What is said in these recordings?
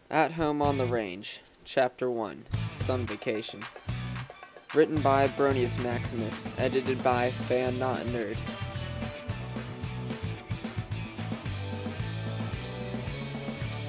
At Home on the Range, Chapter 1, Sun Vacation. Written by Bronius Maximus, edited by Fan Not a Nerd.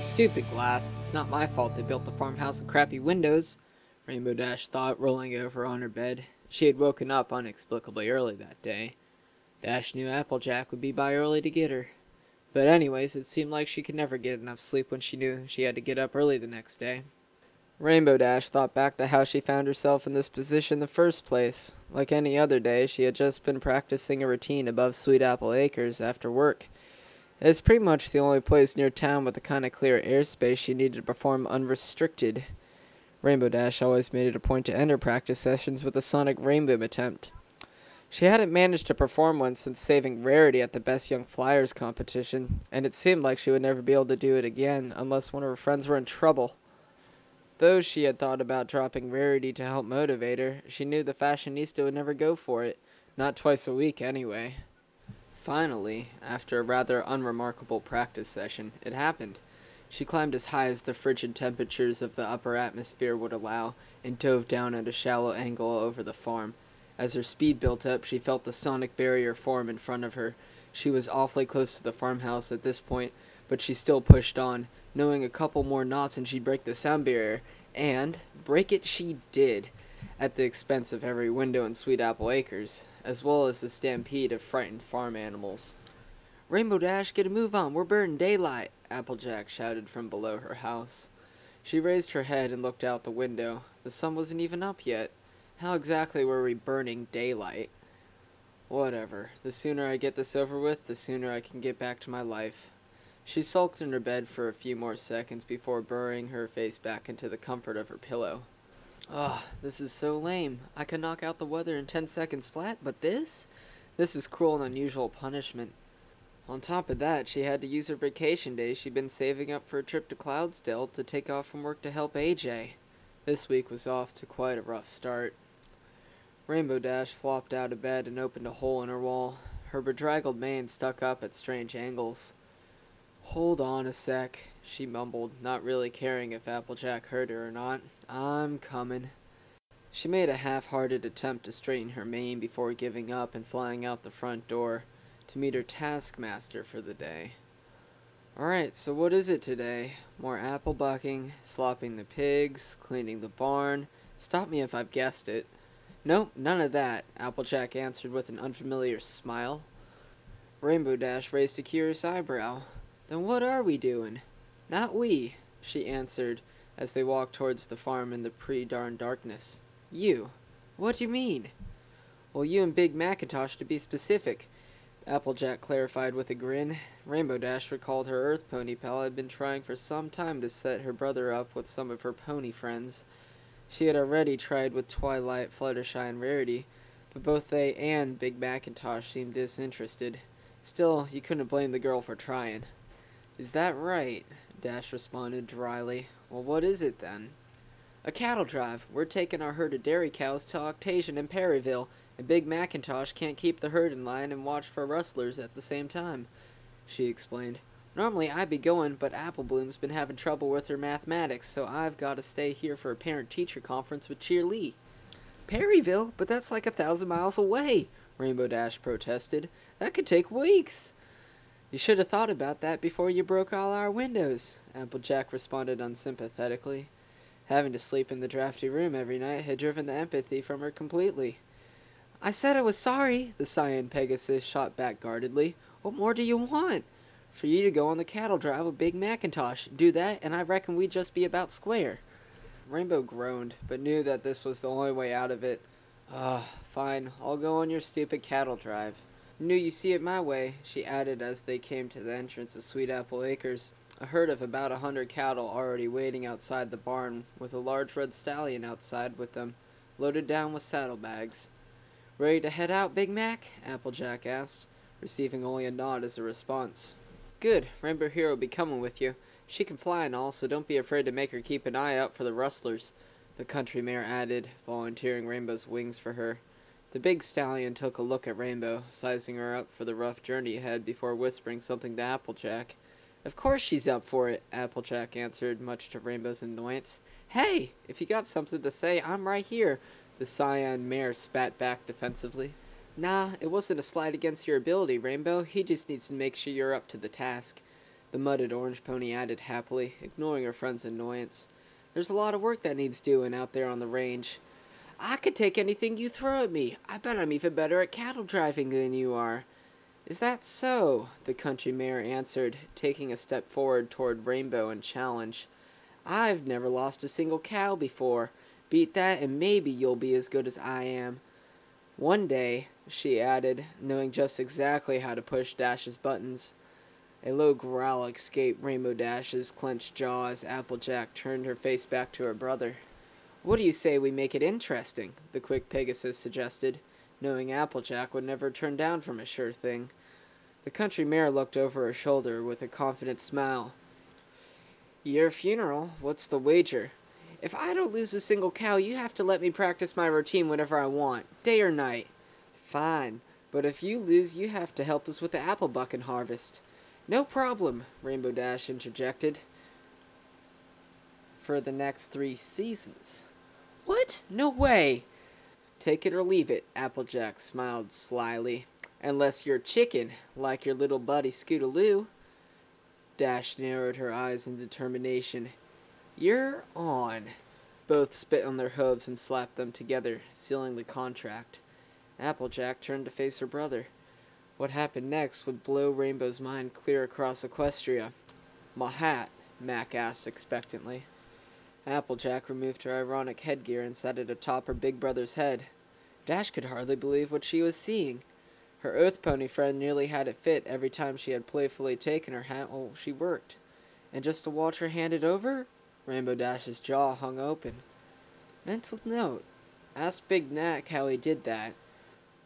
Stupid glass, it's not my fault they built the farmhouse with crappy windows, Rainbow Dash thought, rolling over on her bed. She had woken up inexplicably early that day. Dash knew Applejack would be by early to get her. But anyways, it seemed like she could never get enough sleep when she knew she had to get up early the next day. Rainbow Dash thought back to how she found herself in this position in the first place. Like any other day, she had just been practicing a routine above Sweet Apple Acres after work. It's pretty much the only place near town with the kind of clear airspace she needed to perform unrestricted. Rainbow Dash always made it a point to end her practice sessions with a sonic rainbow attempt. She hadn't managed to perform one since saving Rarity at the Best Young Flyers competition, and it seemed like she would never be able to do it again unless one of her friends were in trouble. Though she had thought about dropping Rarity to help motivate her, she knew the fashionista would never go for it, not twice a week anyway. Finally, after a rather unremarkable practice session, it happened. She climbed as high as the frigid temperatures of the upper atmosphere would allow and dove down at a shallow angle over the farm. As her speed built up, she felt the sonic barrier form in front of her. She was awfully close to the farmhouse at this point, but she still pushed on, knowing a couple more knots and she'd break the sound barrier. And break it she did, at the expense of every window in Sweet Apple Acres, as well as the stampede of frightened farm animals. "Rainbow Dash, get a move on, we're burning daylight," Applejack shouted from below her house. She raised her head and looked out the window. The sun wasn't even up yet. How exactly were we burning daylight? Whatever. The sooner I get this over with, the sooner I can get back to my life. She sulked in her bed for a few more seconds before burrowing her face back into the comfort of her pillow. Ugh, this is so lame. I could knock out the weather in 10 seconds flat, but this? This is cruel and unusual punishment. On top of that, she had to use her vacation days she'd been saving up for a trip to Cloudsdale to take off from work to help AJ. This week was off to quite a rough start. Rainbow Dash flopped out of bed and opened a hole in her wall. Her bedraggled mane stuck up at strange angles. "Hold on a sec," she mumbled, not really caring if Applejack heard her or not. "I'm coming." She made a half-hearted attempt to straighten her mane before giving up and flying out the front door to meet her taskmaster for the day. "Alright, so what is it today? More apple bucking, slopping the pigs, cleaning the barn. Stop me if I've guessed it." "Nope, none of that," Applejack answered with an unfamiliar smile. Rainbow Dash raised a curious eyebrow. "Then what are we doing?" "Not we," she answered as they walked towards the farm in the pre-dawn darkness. "You." "What do you mean?" "Well, you and Big Macintosh, to be specific," Applejack clarified with a grin. Rainbow Dash recalled her Earth Pony pal had been trying for some time to set her brother up with some of her pony friends. She had already tried with Twilight, Fluttershy, and Rarity, but both they and Big Macintosh seemed disinterested. Still, you couldn't blame the girl for trying. "Is that right?" Dash responded dryly. "Well, what is it then?" "A cattle drive. We're taking our herd of dairy cows to Octasion and Perryville, and Big Macintosh can't keep the herd in line and watch for rustlers at the same time," she explained. "Normally I'd be going, but Apple Bloom's been having trouble with her mathematics, so I've got to stay here for a parent-teacher conference with Cheer Lee." "Perryville? But that's like 1,000 miles away," Rainbow Dash protested. "That could take weeks." "You should have thought about that before you broke all our windows," Applejack responded unsympathetically. Having to sleep in the drafty room every night had driven the empathy from her completely. "I said I was sorry," the Cyan Pegasus shot back guardedly. "What more do you want?" "For you to go on the cattle drive with Big Macintosh. Do that, and I reckon we'd just be about square." Rainbow groaned, but knew that this was the only way out of it. Fine, I'll go on your stupid cattle drive." "Knew you see it my way," she added as they came to the entrance of Sweet Apple Acres, a herd of about 100 cattle already waiting outside the barn, with a large red stallion outside with them, loaded down with saddlebags. "Ready to head out, Big Mac?" Applejack asked, receiving only a nod as a response. "Good, Rainbow Hero will be coming with you. She can fly and all, so don't be afraid to make her keep an eye out for the rustlers," the country mayor added, volunteering Rainbow's wings for her. The big stallion took a look at Rainbow, sizing her up for the rough journey ahead before whispering something to Applejack. Of course she's up for it, Applejack answered, much to Rainbow's annoyance. Hey, if you got something to say, I'm right here, the Cyan mare spat back defensively. Nah, it wasn't a slight against your ability, Rainbow. He just needs to make sure you're up to the task, the mudded orange pony added happily, ignoring her friend's annoyance. There's a lot of work that needs doing out there on the range. I could take anything you throw at me. I bet I'm even better at cattle driving than you are. Is that so? The country mare answered, taking a step forward toward Rainbow in challenge. I've never lost a single cow before. Beat that and maybe you'll be as good as I am. One day, she added, knowing just exactly how to push Dash's buttons. A low growl escaped Rainbow Dash's clenched jaw as Applejack turned her face back to her brother. What do you say we make it interesting? The quick Pegasus suggested, knowing Applejack would never turn down from a sure thing. The country mare looked over her shoulder with a confident smile. Your funeral? What's the wager? If I don't lose a single cow, you have to let me practice my routine whenever I want, day or night. Fine, but if you lose, you have to help us with the apple bucking harvest. No problem, Rainbow Dash interjected. For the next 3 seasons. What? No way! Take it or leave it, Applejack smiled slyly. Unless you're chicken, like your little buddy Scootaloo. Dash narrowed her eyes in determination. You're on. Both spit on their hooves and slapped them together, sealing the contract. Applejack turned to face her brother. What happened next would blow Rainbow's mind clear across Equestria. My hat? Mac asked expectantly. Applejack removed her ironic headgear and sat it atop her big brother's head. Dash could hardly believe what she was seeing. Her oath pony friend nearly had it fit every time she had playfully taken her hat while she worked. And just to watch her hand it over? Rainbow Dash's jaw hung open. Mental note. Ask Big Mac how he did that.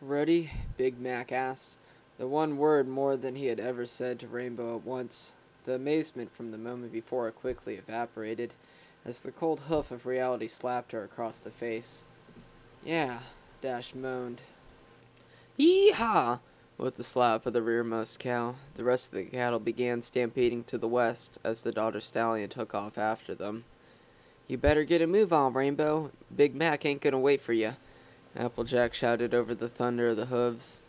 Ready? Big Mac asked. The one word more than he had ever said to Rainbow at once. The amazement from the moment before quickly evaporated, as the cold hoof of reality slapped her across the face. Yeah, Dash moaned. Yee-haw! With the slap of the rearmost cow, the rest of the cattle began stampeding to the west as the daughter stallion took off after them. You better get a move on, Rainbow. Big Mac ain't gonna wait for you, Applejack shouted over the thunder of the hooves.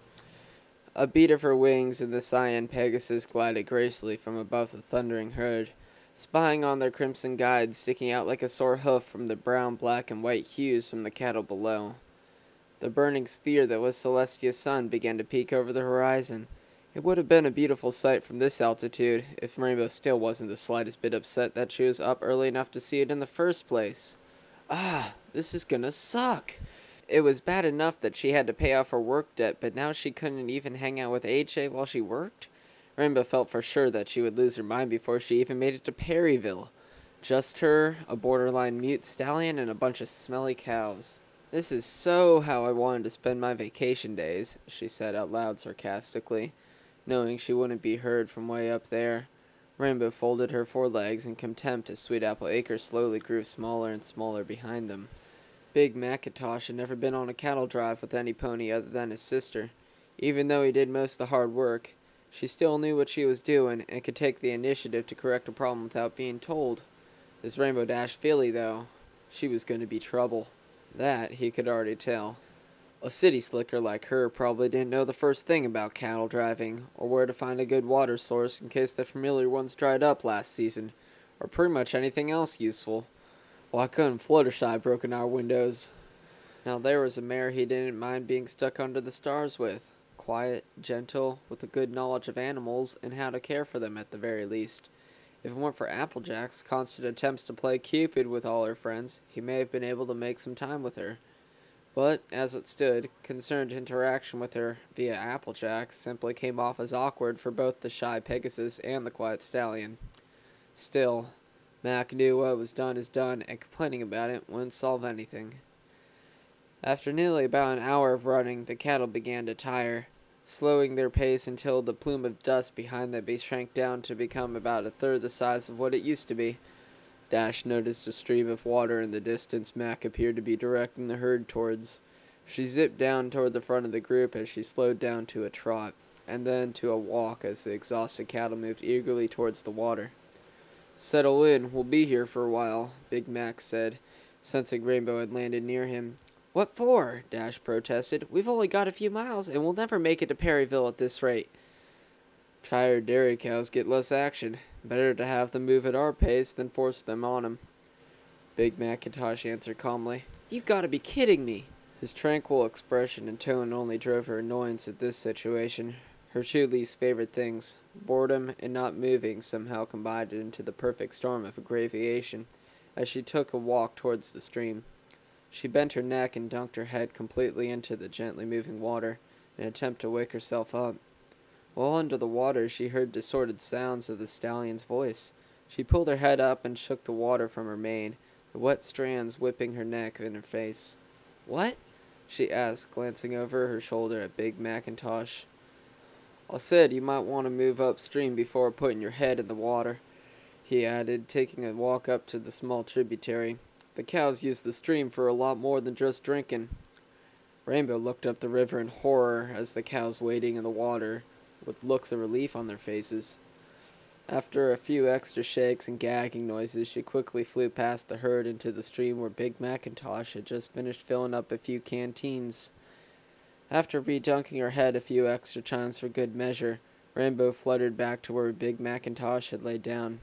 A beat of her wings and the Cyan Pegasus glided gracefully from above the thundering herd, spying on their crimson guide sticking out like a sore hoof from the brown, black, and white hues from the cattle below. The burning sphere that was Celestia's sun began to peek over the horizon. It would have been a beautiful sight from this altitude, if Rainbow still wasn't the slightest bit upset that she was up early enough to see it in the first place. Ah, this is gonna suck. It was bad enough that she had to pay off her work debt, but now she couldn't even hang out with AJ while she worked? Rainbow felt for sure that she would lose her mind before she even made it to Perryville. Just her, a borderline mute stallion, and a bunch of smelly cows. This is so how I wanted to spend my vacation days, she said out loud sarcastically, knowing she wouldn't be heard from way up there. Rainbow folded her forelegs in contempt as Sweet Apple Acres slowly grew smaller and smaller behind them. Big Macintosh had never been on a cattle drive with any pony other than his sister. Even though he did most of the hard work, she still knew what she was doing and could take the initiative to correct a problem without being told. This Rainbow Dash filly, though, she was going to be trouble. That he could already tell. A city slicker like her probably didn't know the first thing about cattle driving, or where to find a good water source in case the familiar ones dried up last season, or pretty much anything else useful. Why couldn't Fluttershy broken our windows? Now there was a mare he didn't mind being stuck under the stars with. Quiet, gentle, with a good knowledge of animals and how to care for them at the very least. If it weren't for Applejack's constant attempts to play Cupid with all her friends, he may have been able to make some time with her. But, as it stood, concerned interaction with her via Applejack simply came off as awkward for both the shy Pegasus and the quiet stallion. Still, Mac knew what was done is done, and complaining about it wouldn't solve anything. After nearly about an hour of running, the cattle began to tire, slowing their pace until the plume of dust behind them shrank down to become about a third the size of what it used to be. Dash noticed a stream of water in the distance Mac appeared to be directing the herd towards. She zipped down toward the front of the group as she slowed down to a trot. and then to a walk as the exhausted cattle moved eagerly towards the water. "Settle in, we'll be here for a while," Big Mac said, sensing Rainbow had landed near him. "What for?" Dash protested. "We've only got a few miles, and we'll never make it to Perryville at this rate." "Tired dairy cows get less action. Better to have them move at our pace than force them on 'em," Big Macintosh answered calmly. "You've got to be kidding me." His tranquil expression and tone only drove her annoyance at this situation. Her two least favorite things, boredom and not moving, somehow combined into the perfect storm of aggravation as she took a walk towards the stream. She bent her neck and dunked her head completely into the gently moving water in an attempt to wake herself up. While under the water, she heard distorted sounds of the stallion's voice. She pulled her head up and shook the water from her mane, the wet strands whipping her neck and her face. "What?" she asked, glancing over her shoulder at Big Macintosh. "I said you might want to move upstream before putting your head in the water," he added, taking a walk up to the small tributary. "The cows use the stream for a lot more than just drinking." Rainbow looked up the river in horror as the cows wading in the water, with looks of relief on their faces. After a few extra shakes and gagging noises, she quickly flew past the herd into the stream where Big Macintosh had just finished filling up a few canteens. After redunking her head a few extra times for good measure, Rainbow fluttered back to where Big Macintosh had laid down,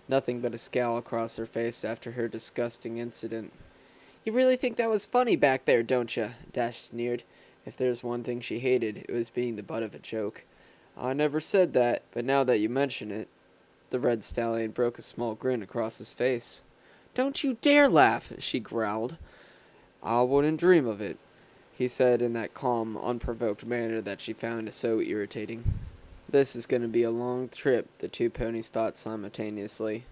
nothing but a scowl across her face after her disgusting incident. "You really think that was funny back there, don't you?" Dash sneered. If there was one thing she hated, it was being the butt of a joke. "I never said that, but now that you mention it," the red stallion broke a small grin across his face. "Don't you dare laugh," she growled. "I wouldn't dream of it," he said in that calm, unprovoked manner that she found so irritating. This is going to be a long trip, the two ponies thought simultaneously.